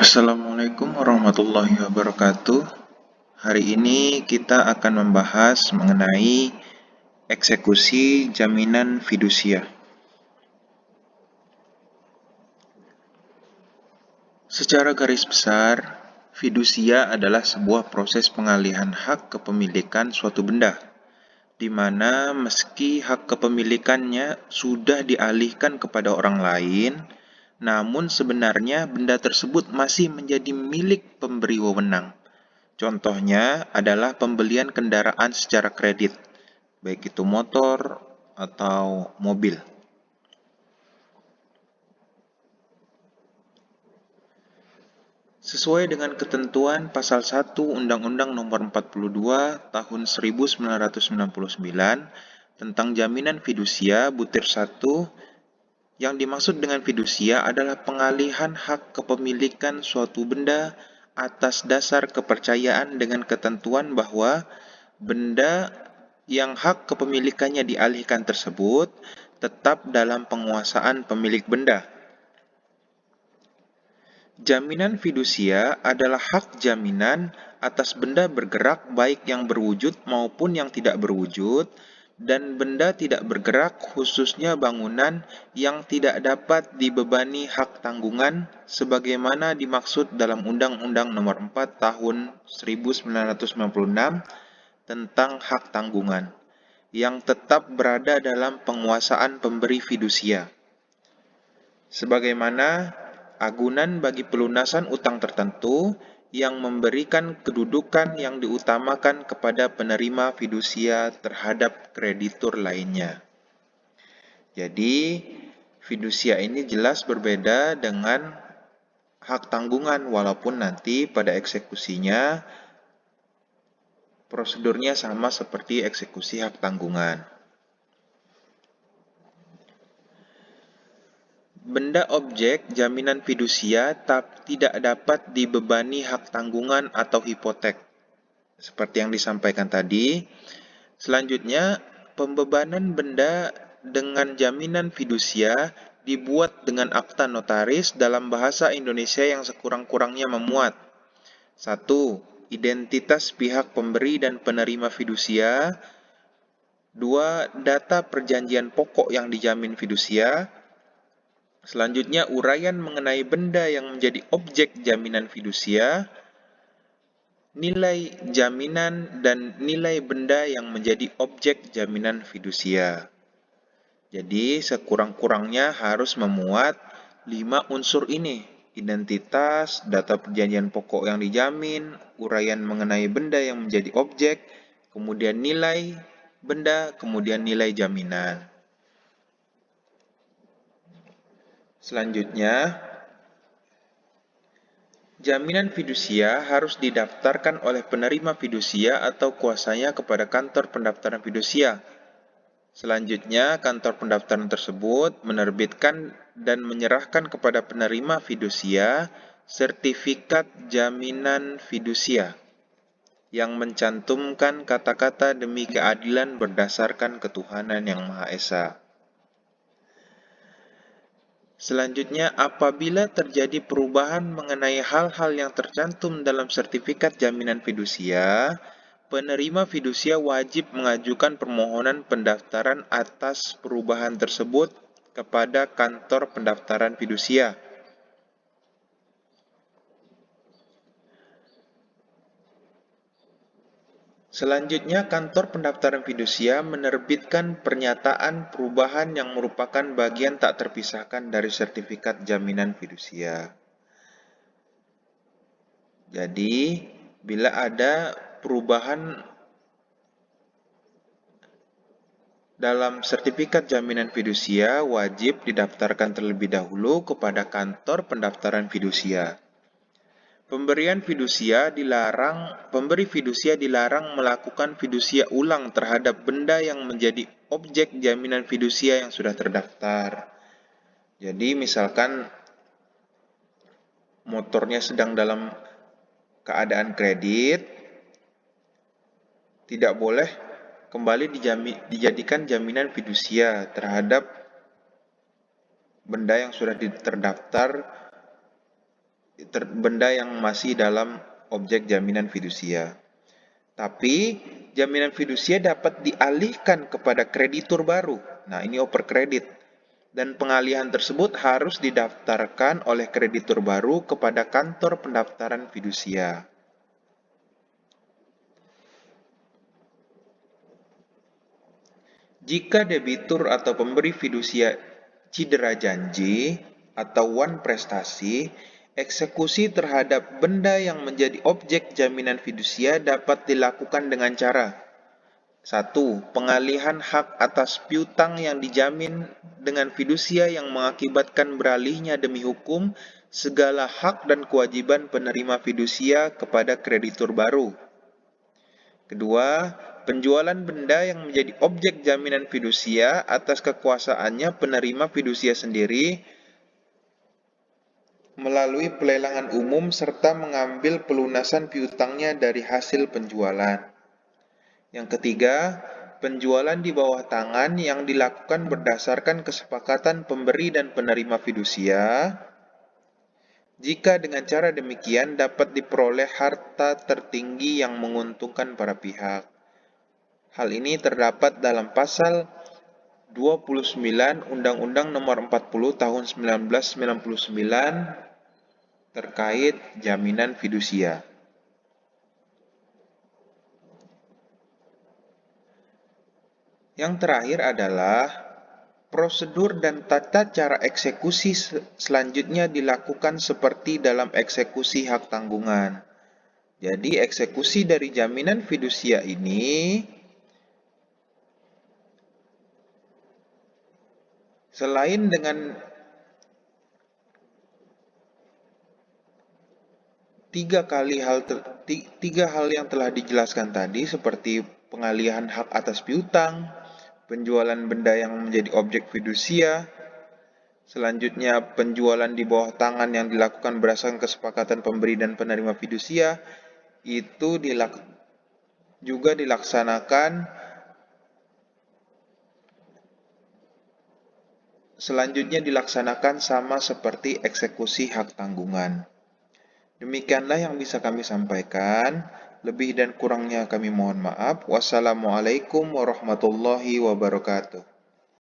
Assalamualaikum warahmatullahi wabarakatuh. Hari ini kita akan membahas mengenai eksekusi jaminan fidusia. Secara garis besar, fidusia adalah sebuah proses pengalihan hak kepemilikan suatu benda, di mana meski hak kepemilikannya sudah dialihkan kepada orang lain, namun sebenarnya benda tersebut masih menjadi milik pemberi wewenang. Contohnya adalah pembelian kendaraan secara kredit, baik itu motor atau mobil. Sesuai dengan ketentuan Pasal 1 Undang-Undang Nomor 42 Tahun 1999 tentang Jaminan Fidusia Butir 1, yang dimaksud dengan fidusia adalah pengalihan hak kepemilikan suatu benda atas dasar kepercayaan dengan ketentuan bahwa benda yang hak kepemilikannya dialihkan tersebut tetap dalam penguasaan pemilik benda. Jaminan fidusia adalah hak jaminan atas benda bergerak baik yang berwujud maupun yang tidak berwujud, dan benda tidak bergerak khususnya bangunan yang tidak dapat dibebani hak tanggungan sebagaimana dimaksud dalam Undang-Undang Nomor 4 Tahun 1996 tentang hak tanggungan, yang tetap berada dalam penguasaan pemberi fidusia. Sebagaimana agunan bagi pelunasan utang tertentu yang memberikan kedudukan yang diutamakan kepada penerima fidusia terhadap kreditur lainnya. Jadi, fidusia ini jelas berbeda dengan hak tanggungan, walaupun nanti pada eksekusinya prosedurnya sama seperti eksekusi hak tanggungan. Benda objek jaminan fidusia tidak dapat dibebani hak tanggungan atau hipotek, seperti yang disampaikan tadi. Selanjutnya, pembebanan benda dengan jaminan fidusia dibuat dengan akta notaris dalam bahasa Indonesia yang sekurang-kurangnya memuat: 1. Identitas pihak pemberi dan penerima fidusia. 2. Data perjanjian pokok yang dijamin fidusia. Selanjutnya, uraian mengenai benda yang menjadi objek jaminan fidusia, nilai jaminan, dan nilai benda yang menjadi objek jaminan fidusia. Jadi, sekurang-kurangnya harus memuat 5 unsur ini: identitas, data perjanjian pokok yang dijamin, uraian mengenai benda yang menjadi objek, kemudian nilai benda, kemudian nilai jaminan. Selanjutnya, jaminan fidusia harus didaftarkan oleh penerima fidusia atau kuasanya kepada kantor pendaftaran fidusia. Selanjutnya, kantor pendaftaran tersebut menerbitkan dan menyerahkan kepada penerima fidusia sertifikat jaminan fidusia yang mencantumkan kata-kata demi keadilan berdasarkan ketuhanan yang Maha Esa. Selanjutnya, apabila terjadi perubahan mengenai hal-hal yang tercantum dalam sertifikat jaminan fidusia, penerima fidusia wajib mengajukan permohonan pendaftaran atas perubahan tersebut kepada kantor pendaftaran fidusia. Selanjutnya, kantor pendaftaran fidusia menerbitkan pernyataan perubahan yang merupakan bagian tak terpisahkan dari sertifikat jaminan fidusia. Jadi, bila ada perubahan dalam sertifikat jaminan fidusia, wajib didaftarkan terlebih dahulu kepada kantor pendaftaran fidusia. Pemberi fidusia dilarang melakukan fidusia ulang terhadap benda yang menjadi objek jaminan fidusia yang sudah terdaftar. Jadi misalkan motornya sedang dalam keadaan kredit, tidak boleh kembali dijadikan jaminan fidusia terhadap benda yang sudah terdaftar benda yang masih dalam objek jaminan fidusia. Tapi jaminan fidusia dapat dialihkan kepada kreditur baru. Nah, ini oper kredit. Dan pengalihan tersebut harus didaftarkan oleh kreditur baru kepada kantor pendaftaran fidusia. Jika debitur atau pemberi fidusia cedera janji atau wan prestasi, eksekusi terhadap benda yang menjadi objek jaminan fidusia dapat dilakukan dengan cara 1. Pengalihan hak atas piutang yang dijamin dengan fidusia yang mengakibatkan beralihnya demi hukum segala hak dan kewajiban penerima fidusia kepada kreditur baru. Kedua, penjualan benda yang menjadi objek jaminan fidusia atas kekuasaannya penerima fidusia sendiri melalui pelelangan umum serta mengambil pelunasan piutangnya dari hasil penjualan. Yang ketiga, penjualan di bawah tangan yang dilakukan berdasarkan kesepakatan pemberi dan penerima fidusia. Jika dengan cara demikian dapat diperoleh harta tertinggi yang menguntungkan para pihak. Hal ini terdapat dalam pasal 29 Undang-Undang Nomor 40 Tahun 1999 terkait jaminan fidusia. Yang terakhir adalah prosedur dan tata cara eksekusi selanjutnya dilakukan seperti dalam eksekusi hak tanggungan. Jadi eksekusi dari jaminan fidusia ini selain dengan tiga hal yang telah dijelaskan tadi seperti pengalihan hak atas piutang, penjualan benda yang menjadi objek fidusia, selanjutnya penjualan di bawah tangan yang dilakukan berdasarkan kesepakatan pemberi dan penerima fidusia, itu juga dilaksanakan sama seperti eksekusi hak tanggungan. Demikianlah yang bisa kami sampaikan. Lebih dan kurangnya kami mohon maaf. Wassalamualaikum warahmatullahi wabarakatuh.